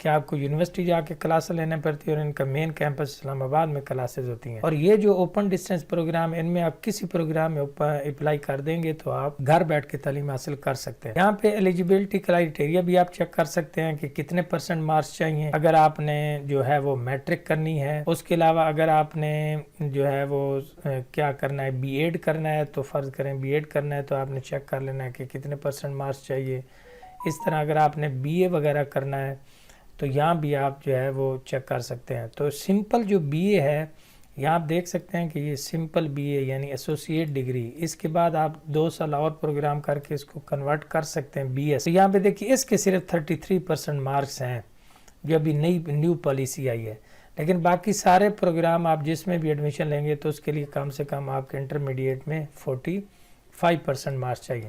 کہ آپ کو یونیورسٹی جا کے کلاسیں لینے پڑتی ہیں اور ان کا مین کیمپس اسلام آباد میں کلاسز ہوتی ہیں. اور یہ جو اوپن ڈسٹینس پروگرام، ان میں آپ کسی پروگرام میں اپلائی کر دیں گے تو آپ گھر بیٹھ کے تعلیم حاصل کر سکتے ہیں. یہاں پہ ایلیجیبلٹی کرائیٹیریا بھی آپ چیک کر سکتے ہیں کہ کتنے % مارکس چاہیے اگر آپ نے جو ہے وہ میٹرک کرنی ہے. اس کے علاوہ اگر آپ نے جو ہے وہ کیا کرنا ہے، بی ایڈ کرنا ہے، تو فرض کریں بی ایڈ کرنا ہے تو آپ نے چیک کر لینا ہے کہ کتنے % مارکس چاہیے. اس طرح اگر آپ نے بی اے وغیرہ کرنا ہے تو یہاں بھی آپ جو ہے وہ چیک کر سکتے ہیں. تو سمپل جو بی اے ہے یہاں آپ دیکھ سکتے ہیں کہ یہ سمپل بی اے یعنی ایسوسیٹ ڈگری، اس کے بعد آپ 2 سال اور پروگرام کر کے اس کو کنورٹ کر سکتے ہیں بی ایس. تو یہاں پہ دیکھیے اس کے صرف 33% مارکس ہیں جو ابھی نیو پالیسی آئی ہے، لیکن باقی سارے پروگرام آپ جس میں بھی ایڈمیشن لیں گے تو اس کے لیے کم سے کم آپ کے انٹرمیڈیٹ میں 45% مارکس چاہیے.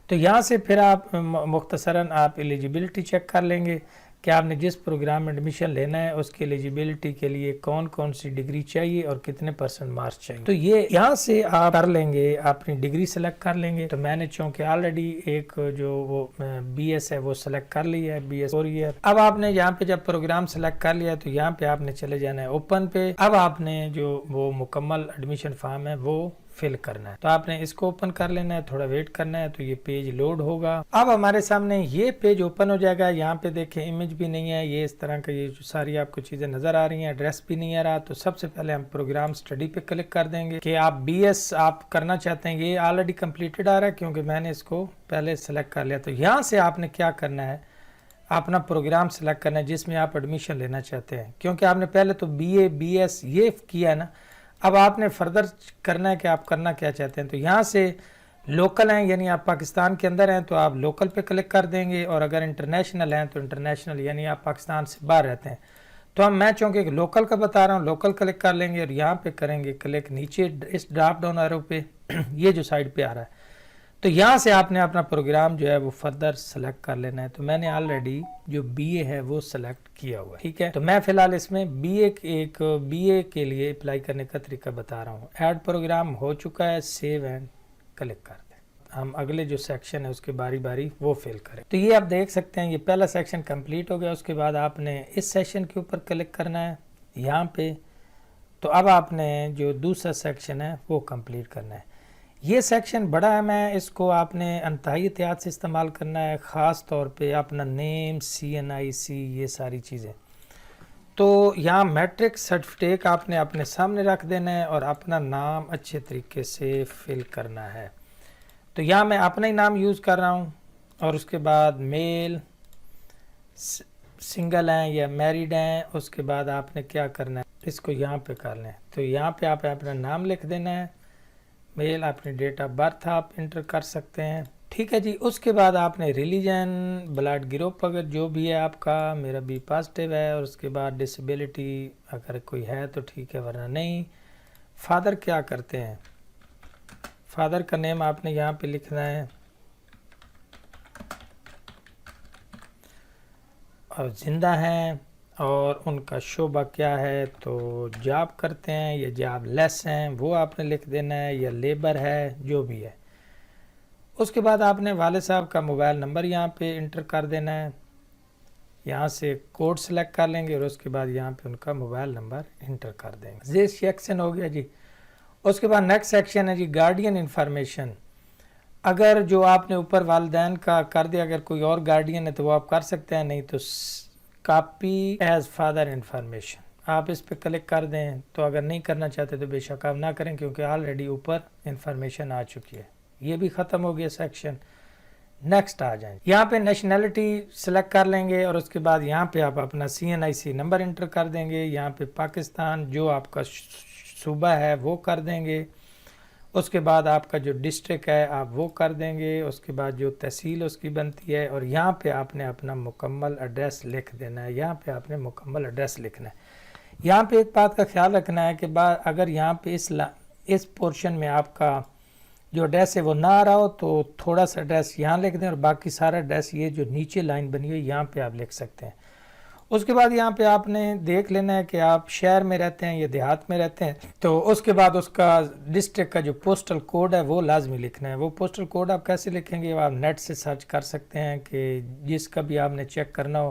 تو یہاں سے پھر آپ مختصراً آپ ایلیجیبلٹی چیک کر لیں گے کہ آپ نے جس پروگرام میں ایڈمیشن لینا ہے اس کی ایلیجیبلٹی کے لیے کون کون سی ڈگری چاہیے اور کتنے % مارکس چاہیے. تو یہ یہاں سے آپ کر لیں گے، اپنی ڈگری سلیکٹ کر لیں گے. تو میں نے چونکہ آلریڈی ایک جو وہ بی ایس ہے وہ سلیکٹ کر لی ہے، بی ایس 4 ایئر. اب آپ نے یہاں پہ جب پروگرام سلیکٹ کر لیا تو یہاں پہ آپ نے چلے جانا ہے اوپن پہ. اب آپ نے جو وہ مکمل ایڈمیشن فارم ہے وہ فل کرنا ہے. تو آپ نے اس کو اوپن کر لینا ہے، تھوڑا ویٹ کرنا ہے تو یہ پیج لوڈ ہوگا. اب ہمارے سامنے یہ پیج اوپن ہو جائے گا. یہاں پہ دیکھیں امیج بھی نہیں ہے، یہ اس طرح کا یہ جو ساری آپ کو چیزیں نظر آ رہی ہیں، ایڈریس بھی نہیں آ رہا. تو سب سے پہلے ہم پروگرام سٹڈی پہ کلک کر دیں گے کہ آپ بی ایس آپ کرنا چاہتے ہیں. یہ آلریڈی کمپلیٹڈ آ رہا ہے کیونکہ میں نے اس کو پہلے سلیکٹ کر لیا. تو یہاں سے آپ نے کیا کرنا ہے، اپنا پروگرام سلیکٹ کرنا ہے جس میں آپ ایڈمیشن لینا چاہتے ہیں. کیونکہ آپ نے پہلے تو بی اے بی ایس یہ کیا ہے نا، اب آپ نے فردر کرنا ہے کہ آپ کرنا کیا چاہتے ہیں. تو یہاں سے لوکل ہیں یعنی آپ پاکستان کے اندر ہیں تو آپ لوکل پہ کلک کر دیں گے، اور اگر انٹرنیشنل ہیں تو انٹرنیشنل یعنی آپ پاکستان سے باہر رہتے ہیں. تو میں چونکہ لوکل کا بتا رہا ہوں، لوکل کلک کر لیں گے اور یہاں پہ کریں گے کلک نیچے اس ڈراپ ڈاؤن ایرو پہ یہ جو سائڈ پہ آ رہا ہے. تو یہاں سے آپ نے اپنا پروگرام جو ہے وہ فردر سلیکٹ کر لینا ہے. تو میں نے آلریڈی جو بی اے ہے وہ سلیکٹ کیا ہوا ہے، ٹھیک ہے. تو میں فی الحال اس میں بی اے کے لیے اپلائی کرنے کا طریقہ بتا رہا ہوں. ایڈ پروگرام ہو چکا ہے، سیو اینڈ کلک کر دیں. ہم اگلے جو سیکشن ہے اس کے باری باری وہ فل کریں. تو یہ آپ دیکھ سکتے ہیں یہ پہلا سیکشن کمپلیٹ ہو گیا. اس کے بعد آپ نے اس سیکشن کے اوپر کلک کرنا ہے یہاں پہ. تو اب آپ نے جو دوسرا سیکشن ہے وہ کمپلیٹ کرنا ہے. یہ سیکشن بڑا اہم ہے، اس کو آپ نے انتہائی احتیاط سے استعمال کرنا ہے، خاص طور پہ اپنا نیم، CNIC، یہ ساری چیزیں. تو یہاں میٹرک سرٹیفکیٹ آپ نے اپنے سامنے رکھ دینا ہے اور اپنا نام اچھے طریقے سے فل کرنا ہے. تو یہاں میں اپنا ہی نام یوز کر رہا ہوں، اور اس کے بعد میل سنگل ہیں یا میریڈ ہیں. اس کے بعد آپ نے کیا کرنا ہے، اس کو یہاں پہ کر لیں. تو یہاں پہ آپ اپنا نام لکھ دینا ہے، میل، اپنی ڈیٹ آف برتھ آپ انٹر کر سکتے ہیں، ٹھیک ہے جی. اس کے بعد آپ نے ریلیجن، بلڈ گروپ اگر جو بھی ہے آپ کا، میرا بی پازیٹیو ہے، اور اس کے بعد ڈسیبلٹی اگر کوئی ہے تو ٹھیک ہے ورنہ نہیں. فادر کیا کرتے ہیں، فادر کا نیم آپ نے یہاں پہ لکھنا ہے، اور زندہ ہیں، اور ان کا شعبہ کیا ہے، تو جاب کرتے ہیں یا جاب لیس ہیں وہ آپ نے لکھ دینا ہے، یا لیبر ہے جو بھی ہے. اس کے بعد آپ نے والد صاحب کا موبائل نمبر یہاں پہ انٹر کر دینا ہے. یہاں سے کوڈ سلیکٹ کر لیں گے اور اس کے بعد یہاں پہ ان کا موبائل نمبر انٹر کر دیں گے. یہ سیکشن ہو گیا جی. اس کے بعد نیکسٹ سیکشن ہے جی گارڈین انفارمیشن. اگر جو آپ نے اوپر والدین کا کر دیا، اگر کوئی اور گارڈین ہے تو وہ آپ کر سکتے ہیں، نہیں تو کاپی ایز فادر انفارمیشن آپ اس پہ کلک کر دیں. تو اگر نہیں کرنا چاہتے تو بے شک آپ نہ کریں کیونکہ آلریڈی اوپر انفارمیشن آ چکی ہے. یہ بھی ختم ہو گیا سیکشن. نیکسٹ آ جائیں، یہاں پہ نیشنلٹی سلیکٹ کر لیں گے اور اس کے بعد یہاں پہ آپ اپنا CNIC نمبر انٹر کر دیں گے. یہاں پہ پاکستان جو آپ کا صوبہ ہے وہ کر دیں گے. اس کے بعد آپ کا جو ڈسٹرکٹ ہے آپ وہ کر دیں گے. اس کے بعد جو تحصیل اس کی بنتی ہے، اور یہاں پہ آپ نے اپنا مکمل ایڈریس لکھ دینا ہے. یہاں پہ آپ نے مکمل ایڈریس لکھنا ہے. یہاں پہ ایک بات کا خیال رکھنا ہے کہ اگر یہاں پہ اس پورشن میں آپ کا جو ایڈریس ہے وہ نہ آ رہا ہو تو تھوڑا سا ایڈریس یہاں لکھ دیں، اور باقی سارا ایڈریس یہ جو نیچے لائن بنی ہوئی یہاں پہ آپ لکھ سکتے ہیں. اس کے بعد یہاں پہ آپ نے دیکھ لینا ہے کہ آپ شہر میں رہتے ہیں یا دیہات میں رہتے ہیں. تو اس کے بعد اس کا ڈسٹرکٹ کا جو پوسٹل کوڈ ہے وہ لازمی لکھنا ہے. وہ پوسٹل کوڈ آپ کیسے لکھیں گے، آپ نیٹ سے سرچ کر سکتے ہیں کہ جس کا بھی آپ نے چیک کرنا ہو.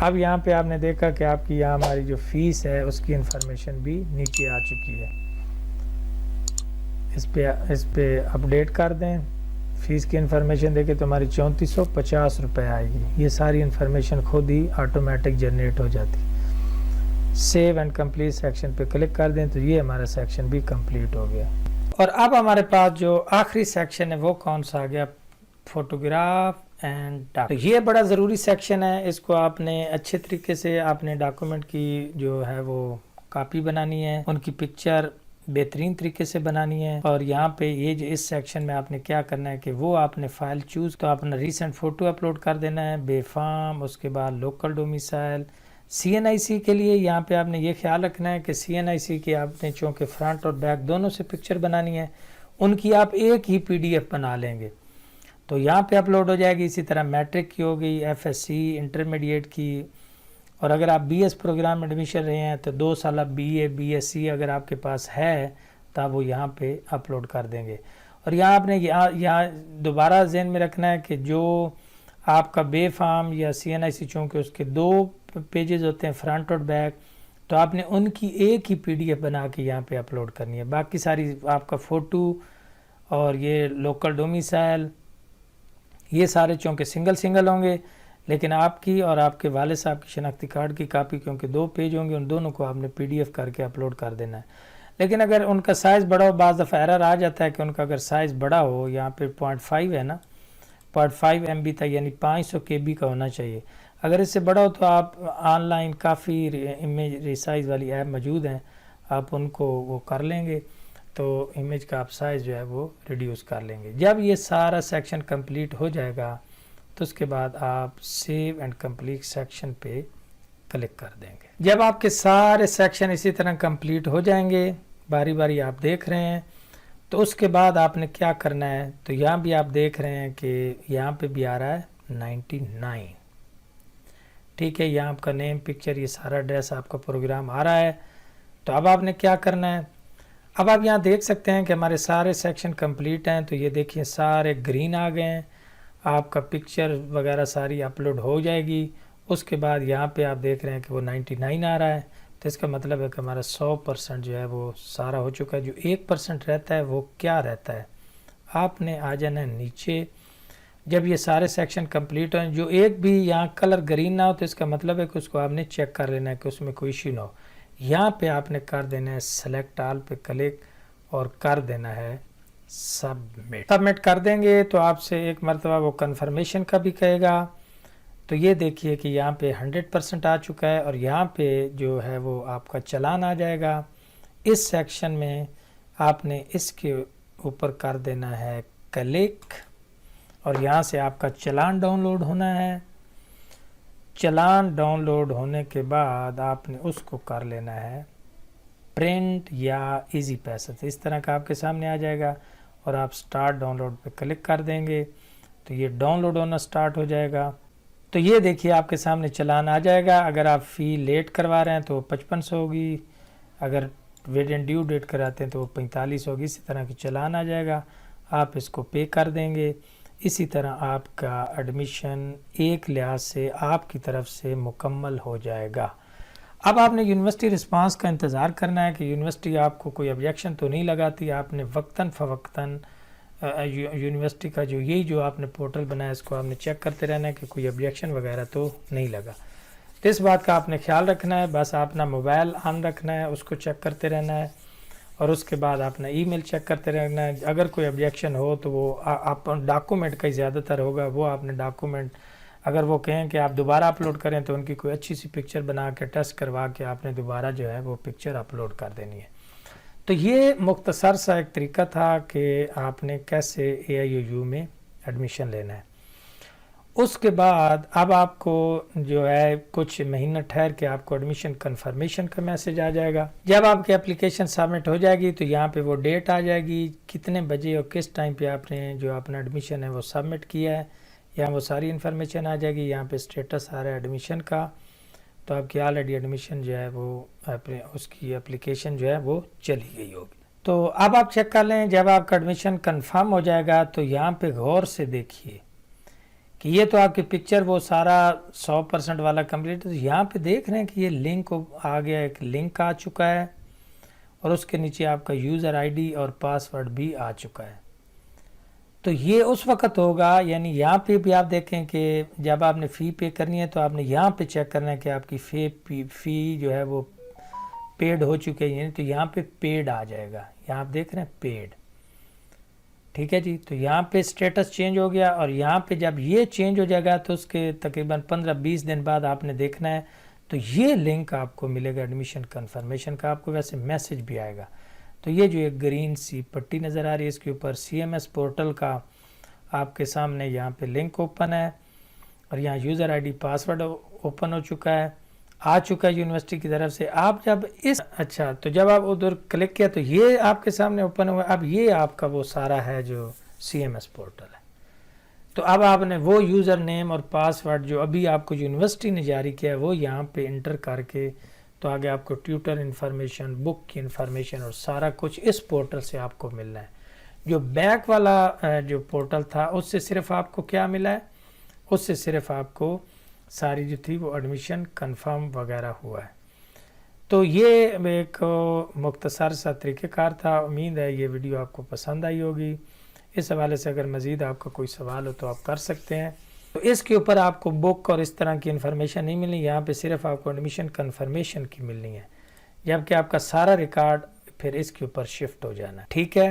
اب یہاں پہ آپ نے دیکھا کہ آپ کی یہاں ہماری جو فیس ہے اس کی انفارمیشن بھی نیچے آ چکی ہے. اس پہ اپڈیٹ کر دیں. فیس کی انفارمیشن دیکھیں تو ہماری 3450 روپے آئے گی. یہ ساری انفارمیشن خود ہی آٹومیٹک جنریٹ ہو جاتی. سیو اینڈ کمپلیٹ سیکشن پہ کلک کر دیں تو یہ ہمارا سیکشن بھی کمپلیٹ ہو گیا. اور اب ہمارے پاس جو آخری سیکشن ہے وہ کون سا آ گیا؟ Photograph and document. یہ بڑا ضروری سیکشن ہے. اس کو آپ نے اچھے طریقے سے آپ نے ڈاکومنٹ کی جو ہے وہ کاپی بنانی ہے، ان کی پکچر بہترین طریقے سے بنانی ہے. اور یہاں پہ یہ جو اس سیکشن میں آپ نے کیا کرنا ہے کہ وہ آپ نے فائل چوز تو اپنا ریسنٹ فوٹو اپلوڈ کر دینا ہے بے فارم. اس کے بعد لوکل ڈومیسائل. سی این آئی سی کے لیے یہاں پہ آپ نے یہ خیال رکھنا ہے کہ سی این آئی سی کی آپ نے چونکہ فرنٹ اور بیک دونوں سے پکچر بنانی ہے، ان کی آپ ایک ہی پی ڈی ایف بنا لیں گے تو یہاں پہ اپلوڈ ہو جائے گی. اسی طرح میٹرک کی ہوگی، ایف ایس سی انٹرمیڈیٹ کی، اور اگر آپ بی ایس پروگرام ایڈمیشن رہے ہیں تو 2 سالہ B A B S C اگر آپ کے پاس ہے تو آپ وہ یہاں پہ اپلوڈ کر دیں گے. اور یہاں آپ نے یہاں دوبارہ ذہن میں رکھنا ہے کہ جو آپ کا بے فارم یا سی این آئی سی چونکہ اس کے 2 پیجز ہوتے ہیں فرنٹ اور بیک، تو آپ نے ان کی ایک ہی پی ڈی ایف بنا کے یہاں پہ اپلوڈ کرنی ہے. باقی ساری آپ کا فوٹو اور یہ لوکل ڈومیسائل یہ سارے چونکہ سنگل ہوں گے، لیکن آپ کی اور آپ کے والد صاحب کی شناختی کارڈ کی کاپی کیونکہ 2 پیج ہوں گے، ان دونوں کو آپ نے پی ڈی ایف کر کے اپلوڈ کر دینا ہے. لیکن اگر ان کا سائز بڑا ہو، بعض دفعہ ایرر آ جاتا ہے کہ ان کا اگر سائز بڑا ہو، یہاں پہ 0.5 ہے نا، 0.5 MB تک یعنی 500 KB کا ہونا چاہیے. اگر اس سے بڑا ہو تو آپ on line coffee image resize والی ایپ موجود ہیں، آپ ان کو وہ کر لیں گے تو امیج کا آپ سائز جو ہے وہ ریڈیوس کر لیں گے. جب یہ سارا سیکشن کمپلیٹ ہو جائے گا تو اس کے بعد آپ سیو اینڈ کمپلیٹ سیکشن پہ کلک کر دیں گے. جب آپ کے سارے سیکشن اسی طرح کمپلیٹ ہو جائیں گے، باری باری آپ دیکھ رہے ہیں، تو اس کے بعد آپ نے کیا کرنا ہے؟ تو یہاں بھی آپ دیکھ رہے ہیں کہ یہاں پہ بھی آ رہا ہے 99. ٹھیک ہے، یہاں آپ کا نیم، پکچر، یہ سارا ایڈریس آپ کا پروگرام آ رہا ہے. تو اب آپ نے کیا کرنا ہے؟ اب آپ یہاں دیکھ سکتے ہیں کہ ہمارے سارے سیکشن کمپلیٹ ہیں. تو یہ دیکھیں سارے گرین آ گئے ہیں. آپ کا پکچر وغیرہ ساری اپلوڈ ہو جائے گی. اس کے بعد یہاں پہ آپ دیکھ رہے ہیں کہ وہ 99 آ رہا ہے. تو اس کا مطلب ہے کہ ہمارا 100% جو ہے وہ سارا ہو چکا ہے. جو 1% رہتا ہے وہ کیا رہتا ہے؟ آپ نے آ جانا ہے نیچے. جب یہ سارے سیکشن کمپلیٹ ہیں، جو ایک بھی یہاں کلر گرین نہ ہو تو اس کا مطلب ہے کہ اس کو آپ نے چیک کر لینا ہے کہ اس میں کوئی ایشو نہ ہو. یہاں پہ آپ نے کر دینا ہے سلیکٹ آل پہ کلک اور کر دینا ہے سبمٹ کر دیں گے تو آپ سے ایک مرتبہ وہ کنفرمیشن کا بھی کہے گا. تو یہ دیکھیے کہ یہاں پہ 100% آ چکا ہے اور یہاں پہ جو ہے وہ آپ کا چلان آ جائے گا. اس سیکشن میں آپ نے اس کے اوپر کر دینا ہے کلک اور یہاں سے آپ کا چلان ڈاؤن لوڈ ہونا ہے. چلان ڈاؤن لوڈ ہونے کے بعد آپ نے اس کو کر لینا ہے پرنٹ یا ایزی پیسہ. اس طرح کا آپ کے سامنے آ جائے گا اور آپ سٹارٹ ڈاؤن لوڈ پہ کلک کر دیں گے تو یہ ڈاؤن لوڈ ہونا سٹارٹ ہو جائے گا. تو یہ دیکھیے آپ کے سامنے چلان آ جائے گا. اگر آپ فی لیٹ کروا رہے ہیں تو 5500 ہوگی، اگر ویٹ اینڈ ڈیو ڈیٹ کراتے ہیں تو 45 ہوگی. اسی طرح کی چلان آ جائے گا، آپ اس کو پے کر دیں گے. اسی طرح آپ کا ایڈمیشن ایک لحاظ سے آپ کی طرف سے مکمل ہو جائے گا. اب آپ نے یونیورسٹی رسپانس کا انتظار کرنا ہے کہ یونیورسٹی آپ کو کوئی آبجیکشن تو نہیں لگاتی. آپ نے وقتاً فوقتاً یونیورسٹی کا جو آپ نے پورٹل بنایا اس کو آپ نے چیک کرتے رہنا ہے کہ کوئی آبجیکشن وغیرہ تو نہیں لگا. تو اس بات کا آپ نے خیال رکھنا ہے. بس اپنا موبائل آن رکھنا ہے، اس کو چیک کرتے رہنا ہے اور اس کے بعد اپنا ای میل چیک کرتے رہنا ہے. اگر کوئی آبجیکشن ہو تو وہ آپ ڈاکومنٹ کا ہی زیادہ تر ہوگا، وہ آپ نے ڈاکومنٹ اگر وہ کہیں کہ آپ دوبارہ اپلوڈ کریں تو ان کی کوئی اچھی سی پکچر بنا کے ٹیسٹ کروا کے آپ نے دوبارہ جو ہے وہ پکچر اپلوڈ کر دینی ہے. تو یہ مختصر سا ایک طریقہ تھا کہ آپ نے کیسے AIUU میں ایڈمیشن لینا ہے. اس کے بعد اب آپ کو جو ہے کچھ مہینہ ٹھہر کے آپ کو ایڈمیشن کنفرمیشن کا میسج آ جائے گا. جب آپ کی اپلیکیشن سبمٹ ہو جائے گی تو یہاں پہ وہ ڈیٹ آ جائے گی کتنے بجے اور کس ٹائم پہ آپ نے جو اپنا ایڈمیشن ہے وہ سبمٹ کیا ہے. یہاں وہ ساری انفارمیشن آ جائے گی. یہاں پہ اسٹیٹس آ رہا ہے ایڈمیشن کا، تو آپ کی آلریڈی ایڈمیشن جو ہے وہ اس کی اپلیکیشن جو ہے وہ چلی گئی ہوگی. تو اب آپ چیک کر لیں. جب آپ کا ایڈمیشن کنفرم ہو جائے گا تو یہاں پہ غور سے دیکھیے کہ یہ تو آپ کی پکچر وہ سارا 100% والا کمپلیٹ ہے. یہاں پہ دیکھ رہے ہیں کہ یہ لنک آ گیا, ایک لنک آ چکا ہے اور اس کے نیچے آپ کا یوزر آئی ڈی اور پاسورڈ بھی آ چکا ہے. تو یہ اس وقت ہوگا, یعنی یہاں پہ بھی آپ دیکھیں کہ جب آپ نے فی پے کرنی ہے تو آپ نے یہاں پہ چیک کرنا ہے کہ آپ کی فی جو ہے وہ پیڈ ہو چکے ہیں. تو یہاں پہ پیڈ آ جائے گا, یہاں آپ دیکھ رہے ہیں پیڈ. ٹھیک ہے جی, تو یہاں پہ سٹیٹس چینج ہو گیا, اور یہاں پہ جب یہ چینج ہو جائے گا تو اس کے تقریباً 15-20 دن بعد آپ نے دیکھنا ہے تو یہ لنک آپ کو ملے گا ایڈمیشن کنفرمیشن کا. آپ کو ویسے میسج بھی آئے گا. تو یہ جو ایک گرین سی پٹی نظر آ رہی ہے اس کے اوپر CMS پورٹل کا آپ کے سامنے یہاں پہ لنک اوپن ہے, اور یہاں user I D password open ہو چکا ہے, آ چکا ہے یونیورسٹی کی طرف سے. آپ جب اچھا تو جب آپ ادھر کلک کیا تو یہ آپ کے سامنے اوپن ہوا. اب یہ آپ کا وہ سارا ہے جو CMS پورٹل ہے. تو اب آپ نے وہ یوزر نیم اور پاسورڈ جو ابھی آپ کو یونیورسٹی نے جاری کیا ہے وہ یہاں پہ انٹر کر کے تو آگے آپ کو ٹیوٹر انفارمیشن, بک کی انفارمیشن اور سارا کچھ اس پورٹل سے آپ کو ملنا ہے. جو بیک والا جو پورٹل تھا اس سے صرف آپ کو کیا ملا ہے, اس سے صرف آپ کو ساری جو تھی وہ ایڈمیشن کنفرم وغیرہ ہوا ہے. تو یہ ایک مختصر سا طریقہ کار تھا. امید ہے یہ ویڈیو آپ کو پسند آئی ہوگی. اس حوالے سے اگر مزید آپ کا کوئی سوال ہو تو آپ کر سکتے ہیں. تو اس کے اوپر آپ کو بک اور اس طرح کی انفارمیشن نہیں ملنی, یہاں پہ صرف آپ کو ایڈمیشن کنفرمیشن کی ملنی ہے, جبکہ آپ کا سارا ریکارڈ پھر اس کے اوپر شفٹ ہو جانا ہے. ٹھیک ہے,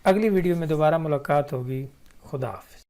اگلی ویڈیو میں دوبارہ ملاقات ہوگی. خدا حافظ.